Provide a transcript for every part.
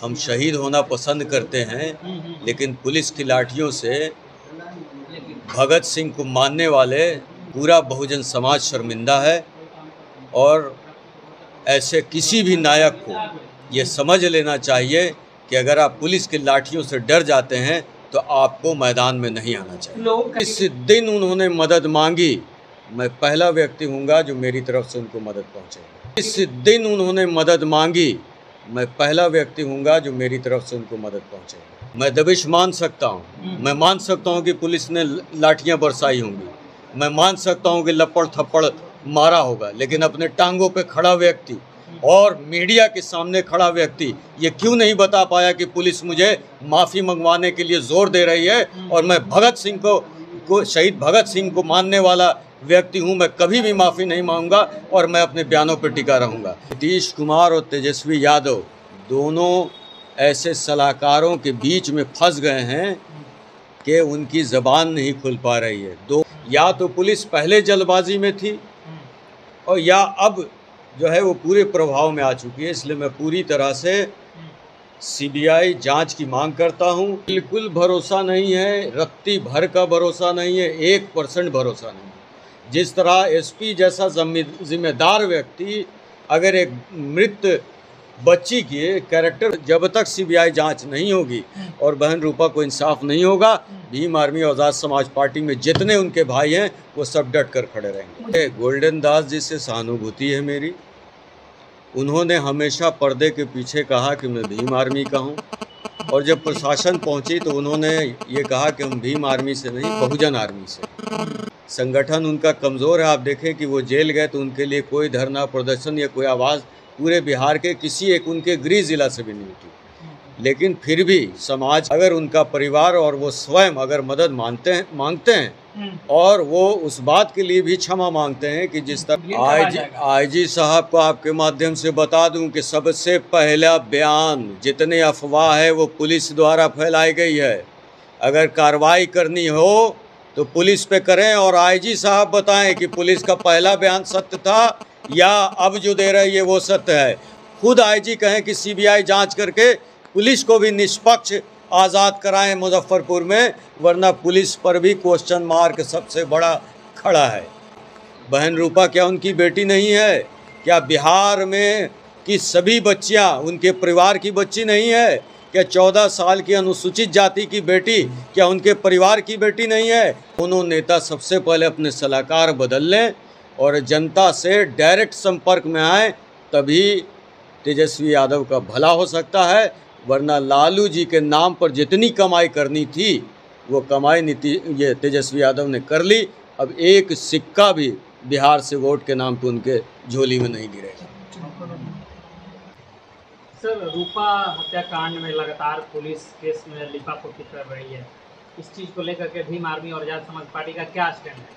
हम शहीद होना पसंद करते हैं, लेकिन पुलिस की लाठियों से भगत सिंह को मानने वाले पूरा बहुजन समाज शर्मिंदा है। और ऐसे किसी भी नायक को ये समझ लेना चाहिए कि अगर आप पुलिस की लाठियों से डर जाते हैं तो आपको मैदान में नहीं आना चाहिए। इस दिन उन्होंने मदद मांगी, मैं पहला व्यक्ति हूँगा जो मेरी तरफ से उनको मदद पहुँचेगा। इस दिन उन्होंने मदद मांगी, मैं पहला व्यक्ति हूँगा जो मेरी तरफ से उनको मदद पहुँचेगा। मैं दबिश मान सकता हूँ, मैं मान सकता हूँ कि पुलिस ने लाठियाँ बरसाई होंगी, मैं मान सकता हूँ कि लपड़ थप्पड़ मारा होगा, लेकिन अपने टांगों पे खड़ा व्यक्ति और मीडिया के सामने खड़ा व्यक्ति ये क्यों नहीं बता पाया कि पुलिस मुझे माफ़ी मंगवाने के लिए जोर दे रही है और मैं भगत सिंह को शहीद भगत सिंह को मानने वाला व्यक्ति हूँ। मैं कभी भी माफ़ी नहीं मांगूंगा और मैं अपने बयानों पर टिका रहूँगा। नीतीश कुमार और तेजस्वी यादव दोनों ऐसे सलाहकारों के बीच में फंस गए हैं कि उनकी ज़बान नहीं खुल पा रही है। या तो पुलिस पहले जल्दबाजी में थी और या अब जो है वो पूरे प्रभाव में आ चुकी है। इसलिए मैं पूरी तरह से सीबीआई जांच की मांग करता हूं। बिल्कुल भरोसा नहीं है, रत्ती भर का भरोसा नहीं है, 1% भरोसा नहीं। जिस तरह एसपी जैसा जिम्मेदार व्यक्ति अगर एक मृत बच्ची की कैरेक्टर, जब तक सीबीआई जांच नहीं होगी और बहन रूपा को इंसाफ नहीं होगा, भीम आर्मी और आज़ाद समाज पार्टी में जितने उनके भाई हैं वो सब डट कर खड़े रहेंगे। गोल्डन दास जी से सहानुभूति है मेरी। उन्होंने हमेशा पर्दे के पीछे कहा कि मैं भीम आर्मी का हूँ, और जब प्रशासन पहुँची तो उन्होंने ये कहा कि हम भीम आर्मी से नहीं, बहुजन आर्मी से। संगठन उनका कमज़ोर है। आप देखें कि वो जेल गए तो उनके लिए कोई धरना प्रदर्शन या कोई आवाज़ पूरे बिहार के किसी एक उनके गृह जिला से भी नहीं उठी। लेकिन फिर भी समाज, अगर उनका परिवार और वो स्वयं अगर मदद मांगते हैं और वो उस बात के लिए भी क्षमा मांगते हैं कि जिस तरह आईजी साहब को आपके माध्यम से बता दूं कि सबसे पहला बयान जितने अफवाह है वो पुलिस द्वारा फैलाई गई है। अगर कार्रवाई करनी हो तो पुलिस पे करें और आईजी साहब बताएं कि पुलिस का पहला बयान सत्य था या अब जो दे रही है वो सत्य है। खुद आईजी कहें कि सीबीआई जांच करके पुलिस को भी निष्पक्ष आज़ाद कराएं मुजफ्फरपुर में, वरना पुलिस पर भी क्वेश्चन मार्क सबसे बड़ा खड़ा है। बहन रूपा क्या उनकी बेटी नहीं है? क्या बिहार में की सभी बच्चियां उनके परिवार की बच्ची नहीं है? क्या 14 साल की अनुसूचित जाति की बेटी क्या उनके परिवार की बेटी नहीं है? दोनों नेता सबसे पहले अपने सलाहकार बदल लें और जनता से डायरेक्ट संपर्क में आए, तभी तेजस्वी यादव का भला हो सकता है। वरना लालू जी के नाम पर जितनी कमाई करनी थी वो कमाई ये तेजस्वी यादव ने कर ली। अब एक सिक्का भी बिहार से वोट के नाम पे उनके झोली में नहीं गिरेगा। सर, रूपा हत्याकांड में लगातार पुलिस केस में लिपापोती कर रही है, इस चीज़ को लेकर के भीम आर्मी और आज़ाद समाज पार्टी का क्या स्टैंड है?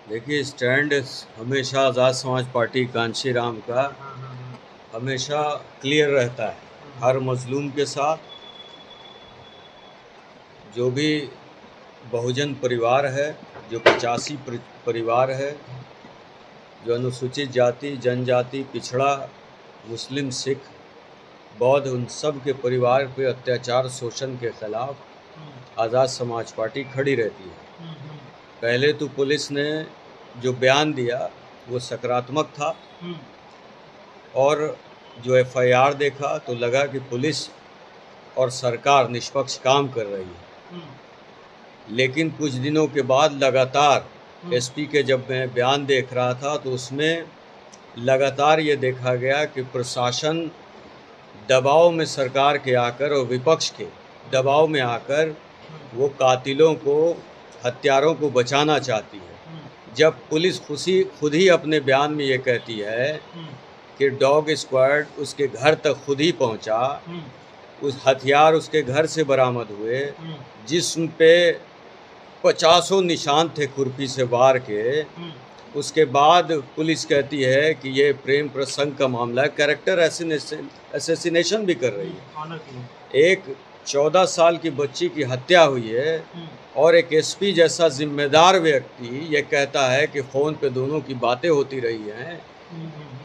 देखिए, स्टैंड हमेशा आज़ाद समाज पार्टी कांशीराम का हमेशा क्लियर रहता है। हर मजलूम के साथ जो भी बहुजन परिवार है, जो 85 परिवार है, जो अनुसूचित जाति, जनजाति, पिछड़ा, मुस्लिम, सिख, बौद्ध, उन सब के परिवार पे अत्याचार शोषण के खिलाफ आज़ाद समाज पार्टी खड़ी रहती है। पहले तो पुलिस ने जो बयान दिया वो सकारात्मक था और जो एफआईआर देखा तो लगा कि पुलिस और सरकार निष्पक्ष काम कर रही है। लेकिन कुछ दिनों के बाद लगातार एसपी के जब मैं बयान देख रहा था तो उसमें लगातार ये देखा गया कि प्रशासन दबाव में सरकार के आकर और विपक्ष के दबाव में आकर वो कातिलों को, हत्यारों को बचाना चाहती है। जब पुलिस खुद ही अपने बयान में ये कहती है कि डॉग स्क्वाड उसके घर तक खुद ही पहुंचा, उस हथियार उसके घर से बरामद हुए, जिस्म पे 50 निशान थे खुरपी से वार के। उसके बाद पुलिस कहती है कि ये प्रेम प्रसंग का मामला है, कैरेक्टर असैसिनेशन भी कर रही है। एक 14 साल की बच्ची की हत्या हुई है और एक एसपी जैसा जिम्मेदार व्यक्ति ये कहता है कि फ़ोन पे दोनों की बातें होती रही हैं।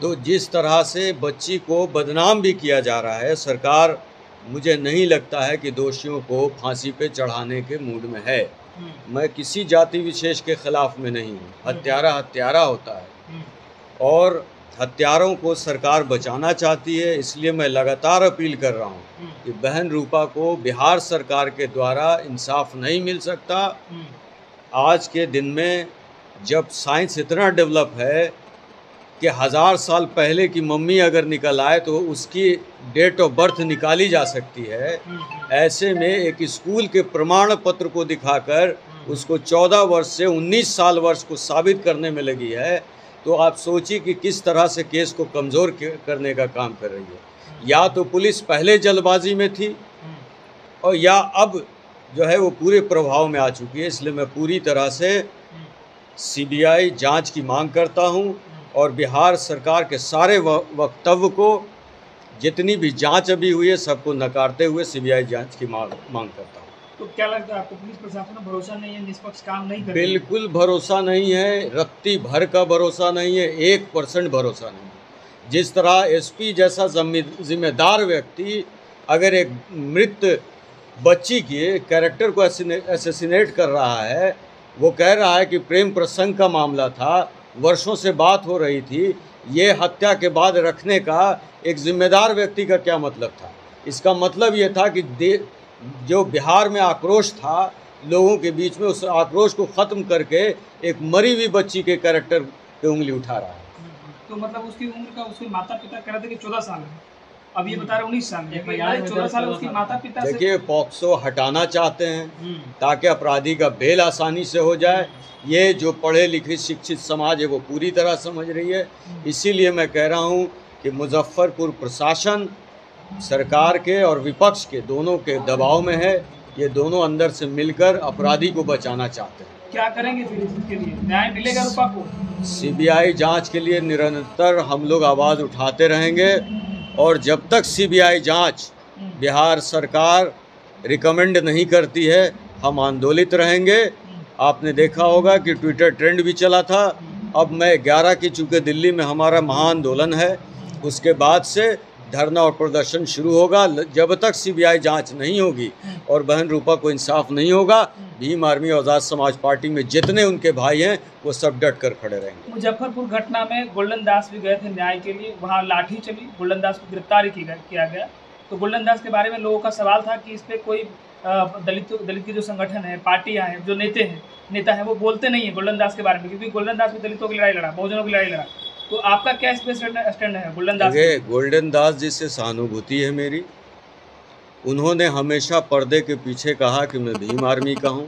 तो जिस तरह से बच्ची को बदनाम भी किया जा रहा है, सरकार मुझे नहीं लगता है कि दोषियों को फांसी पे चढ़ाने के मूड में है। मैं किसी जाति विशेष के खिलाफ में नहीं हूँ। हत्यारा हत्यारा होता है और हत्यारों को सरकार बचाना चाहती है, इसलिए मैं लगातार अपील कर रहा हूँ कि बहन रूपा को बिहार सरकार के द्वारा इंसाफ नहीं मिल सकता। आज के दिन में जब साइंस इतना डेवलप है कि 1000 साल पहले की मम्मी अगर निकल आए तो उसकी डेट ऑफ बर्थ निकाली जा सकती है, ऐसे में एक स्कूल के प्रमाण पत्र को दिखाकर उसको 14 वर्ष से 19 साल वर्ष को साबित करने में लगी है, तो आप सोचिए कि किस तरह से केस को कमज़ोर करने का काम कर रही है। या तो पुलिस पहले जल्दबाजी में थी और या अब जो है वो पूरे प्रभाव में आ चुकी है। इसलिए मैं पूरी तरह से सीबीआई जांच की मांग करता हूं और बिहार सरकार के सारे वक्तव्य को, जितनी भी जांच अभी हुई है, सबको नकारते हुए सीबीआई जांच की मांग करता हूं। तो क्या लगता है आपको पुलिस प्रशासन में भरोसा नहीं है, निष्पक्ष काम नहीं कर रही है? बिल्कुल भरोसा नहीं है, रत्ती भर का भरोसा नहीं है, 1% भरोसा नहीं है। जिस तरह एसपी जैसा जिम्मेदार व्यक्ति अगर एक मृत बच्ची के कैरेक्टर को असैसिनेट कर रहा है, वो कह रहा है कि प्रेम प्रसंग का मामला था, वर्षों से बात हो रही थी, ये हत्या के बाद रखने का एक जिम्मेदार व्यक्ति का क्या मतलब था? इसका मतलब ये था कि जो बिहार में आक्रोश था लोगों के बीच में, उस आक्रोश को ख़त्म करके एक मरी हुई बच्ची के कैरेक्टर पे उंगली उठा रहा है। तो मतलब उसकी उम्र का उसके माता पिता कह रहे थे कि 14 साल है, अब ये बता रहे 19 साल है। 14 साल उसकी माता पिता से। देखिए, पॉक्सो हटाना चाहते हैं ताकि अपराधी का बेल आसानी से हो जाए। ये जो पढ़े लिखे शिक्षित समाज है वो पूरी तरह समझ रही है। इसीलिए मैं कह रहा हूँ कि मुजफ्फरपुर प्रशासन सरकार के और विपक्ष के दोनों के दबाव में है। ये दोनों अंदर से मिलकर अपराधी को बचाना चाहते हैं। क्या करेंगे फिर इसके लिए? न्याय मिलेगा रूपा को? सीबीआई जांच के लिए निरंतर हम लोग आवाज़ उठाते रहेंगे और जब तक सीबीआई जांच बिहार सरकार रिकमेंड नहीं करती है, हम आंदोलित रहेंगे। आपने देखा होगा कि ट्विटर ट्रेंड भी चला था। अब मैं 11 की, चूँकि दिल्ली में हमारा महाआंदोलन है, उसके बाद से धरना और प्रदर्शन शुरू होगा। जब तक सीबीआई जांच नहीं होगी और बहन रूपा को इंसाफ नहीं होगा, भीम आर्मी और आज़ाद समाज पार्टी में जितने उनके भाई हैं वो सब डट कर खड़े रहेंगे। मुजफ्फरपुर घटना में गोल्डन दास भी गए थे न्याय के लिए, वहाँ लाठी चली, गोल्डन दास को गिरफ्तार किया गया। तो गोल्डन दास के बारे में लोगों का सवाल था कि इस पर कोई दलित के जो संगठन है, पार्टियाँ हैं, जो नेता हैं, वो बोलते नहीं है गोल्डन दास के बारे में, क्योंकि गोल्डन दास भी दलितों की लड़ाई लड़ा, बहुजनों की लड़ाई लड़ा। तो आपका क्या इस पे स्टैंड है गोल्डन दास? गोल्डन दास जी से सहानुभूति है मेरी। उन्होंने हमेशा पर्दे के पीछे कहा कि मैं भीम आर्मी का हूँ,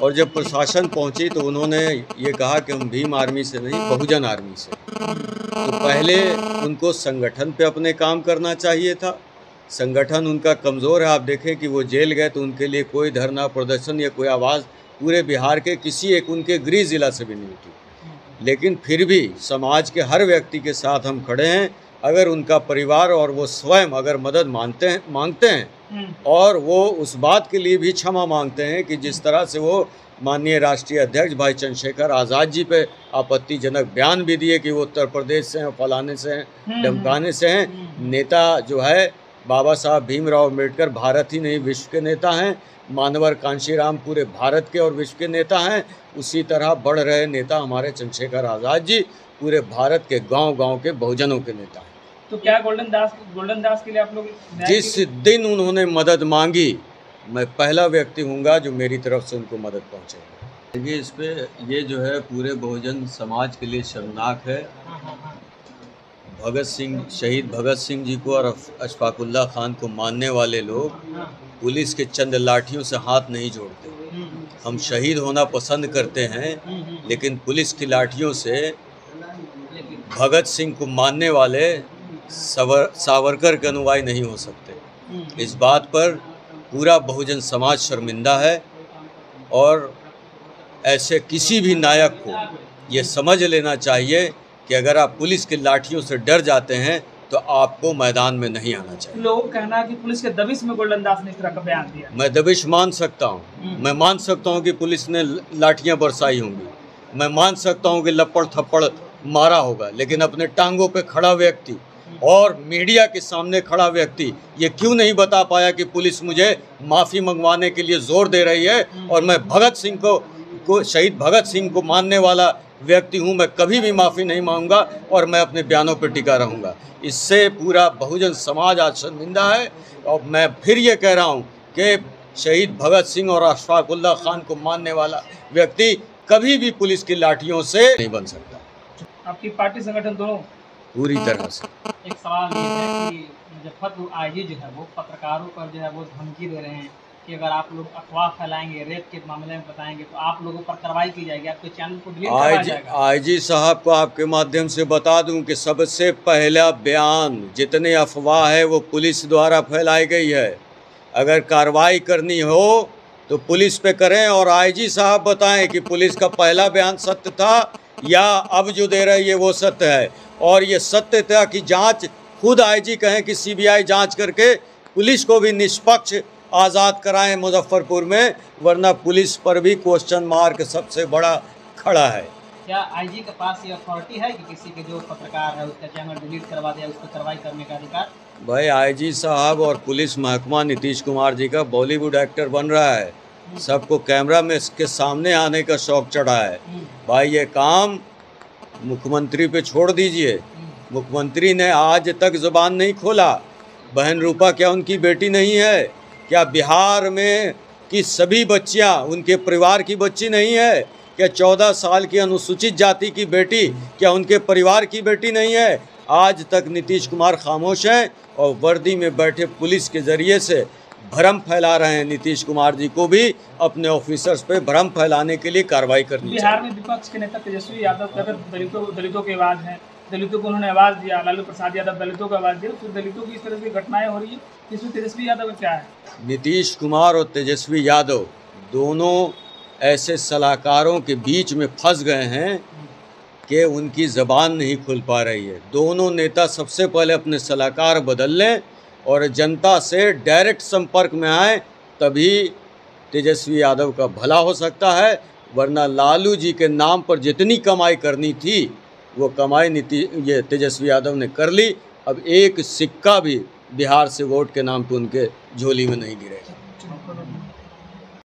और जब प्रशासन पहुँची तो उन्होंने ये कहा कि हम भीम आर्मी से नहीं, बहुजन आर्मी से। तो पहले उनको संगठन पे अपने काम करना चाहिए था। संगठन उनका कमज़ोर है। आप देखें कि वो जेल गए तो उनके लिए कोई धरना प्रदर्शन या कोई आवाज़ पूरे बिहार के किसी एक उनके गृह जिला से भी नहीं उठी। लेकिन फिर भी समाज के हर व्यक्ति के साथ हम खड़े हैं। अगर उनका परिवार और वो स्वयं अगर मदद मांगते हैं और वो उस बात के लिए भी क्षमा मांगते हैं कि जिस तरह से वो माननीय राष्ट्रीय अध्यक्ष भाई चंद्रशेखर आज़ाद जी पे आपत्तिजनक बयान भी दिए कि वो उत्तर प्रदेश से हैं, फलाने से हैं, धमकाने से हैं। नेता जो है बाबा साहब भीमराव अम्बेडकर भारत ही नहीं विश्व के नेता हैं। मानवर कांशीराम पूरे भारत के और विश्व के नेता हैं। उसी तरह बढ़ रहे नेता हमारे चंद्रशेखर आज़ाद जी पूरे भारत के गांव-गांव के बहुजनों के नेता हैं। तो क्या गोल्डन दास के लिए आप लोग जिस दिन उन्होंने मदद मांगी, मैं पहला व्यक्ति हूँगा जो मेरी तरफ से उनको मदद पहुँचेगा। देखिए, इस पर ये जो है पूरे बहुजन समाज के लिए शर्मनाक है। शहीद भगत सिंह जी को और अशफाकुल्ला खान को मानने वाले लोग पुलिस के चंद लाठियों से हाथ नहीं जोड़ते। हम शहीद होना पसंद करते हैं, लेकिन पुलिस की लाठियों से भगत सिंह को मानने वाले सावरकर के अनुयायी नहीं हो सकते। इस बात पर पूरा बहुजन समाज शर्मिंदा है और ऐसे किसी भी नायक को ये समझ लेना चाहिए कि अगर आप पुलिस की लाठियों से डर जाते हैं तो आपको मैदान में नहीं आना चाहिए। लोगों का कहना है कि पुलिस के दबिश में गोल्डन दास ने इस तरह का बयान दिया। मैं दबिश मान सकता हूँ। मैं मान सकता हूँ कि पुलिस ने लाठियाँ बरसाई होंगी। मैं मान सकता हूँ कि लपड़ थप्पड़ मारा होगा, लेकिन अपने टांगों पे खड़ा व्यक्ति और मीडिया के सामने खड़ा व्यक्ति ये क्यों नहीं बता पाया कि पुलिस मुझे माफ़ी मंगवाने के लिए जोर दे रही है और मैं भगत सिंह को शहीद भगत सिंह को मानने वाला व्यक्ति हूँ, मैं कभी भी माफ़ी नहीं मांगूंगा और मैं अपने बयानों पर टिका रहूँगा। इससे पूरा बहुजन समाज आज शर्मिंदा है और मैं फिर ये कह रहा हूँ कि शहीद भगत सिंह और अशफाक उल्लाह खान को मानने वाला व्यक्ति कभी भी पुलिस की लाठियों से नहीं बन सकता। आपकी पार्टी संगठन दोनों पूरी तरह से। एक सवाल ये है कि मुजफ्फरपुर आईजी जो है वो पत्रकारों पर जो है वो धमकी दे रहे हैं कि अगर आप लोग अफवाह फैलाएंगे, रेप के मामले में बताएंगे तो आप लोगों पर कार्रवाई की जाएगी, आपके चैनल को डिलीट करवाया जाएगा। आईजी साहब को आपके माध्यम से बता दूं कि सबसे पहला बयान जितने अफवाह है वो पुलिस द्वारा फैलाई गई है। अगर कार्रवाई करनी हो तो पुलिस पे करें और आईजी साहब बताएं कि पुलिस का पहला बयान सत्य था या अब जो दे रही है वो सत्य है। और ये सत्यता की जांच खुद आईजी कहें कि सीबीआई जांच करके पुलिस को भी निष्पक्ष आज़ाद कराएं मुजफ्फरपुर में, वरना पुलिस पर भी क्वेश्चन मार्क सबसे बड़ा खड़ा है। क्या आईजी के पास ये अथॉरिटी है कि किसी के जो पत्रकार है उसका चैनल डिलीट करवा दे, उस पर कार्रवाई करने का अधिकार? भाई आईजी साहब और पुलिस महकमा नीतीश कुमार जी का बॉलीवुड एक्टर बन रहा है, सबको कैमरा में इसके सामने आने का शौक चढ़ा है। भाई ये काम मुख्यमंत्री पे छोड़ दीजिए। मुख्यमंत्री ने आज तक ज़ुबान नहीं खोला। बहन रूपा क्या उनकी बेटी नहीं है? क्या बिहार में की सभी बच्चियां उनके परिवार की बच्ची नहीं है? क्या 14 साल की अनुसूचित जाति की बेटी क्या उनके परिवार की बेटी नहीं है? आज तक नीतीश कुमार खामोश हैं और वर्दी में बैठे पुलिस के ज़रिए से भ्रम फैला रहे हैं। नीतीश कुमार जी को भी अपने ऑफिसर्स पे भ्रम फैलाने के लिए कार्रवाई करनी चाहिए। बिहार में विपक्ष के नेता तेजस्वी यादव अगर दलितों की आवाज़ है, दलितों को उन्होंने आवाज़ दिया, लालू प्रसाद यादव दलितों को आवाज़ दिया, फिर दलितों की इस तरह की घटनाएं हो रही है, इसमें तेजस्वी यादव का क्या है? नीतीश कुमार और तेजस्वी यादव दोनों ऐसे सलाहकारों के बीच में फंस गए हैं कि उनकी ज़बान नहीं खुल पा रही है। दोनों नेता सबसे पहले अपने सलाहकार बदल लें और जनता से डायरेक्ट संपर्क में आए, तभी तेजस्वी यादव का भला हो सकता है। वरना लालू जी के नाम पर जितनी कमाई करनी थी वो कमाई ये तेजस्वी यादव ने कर ली। अब एक सिक्का भी बिहार से वोट के नाम पे उनके झोली में नहीं गिरेगा।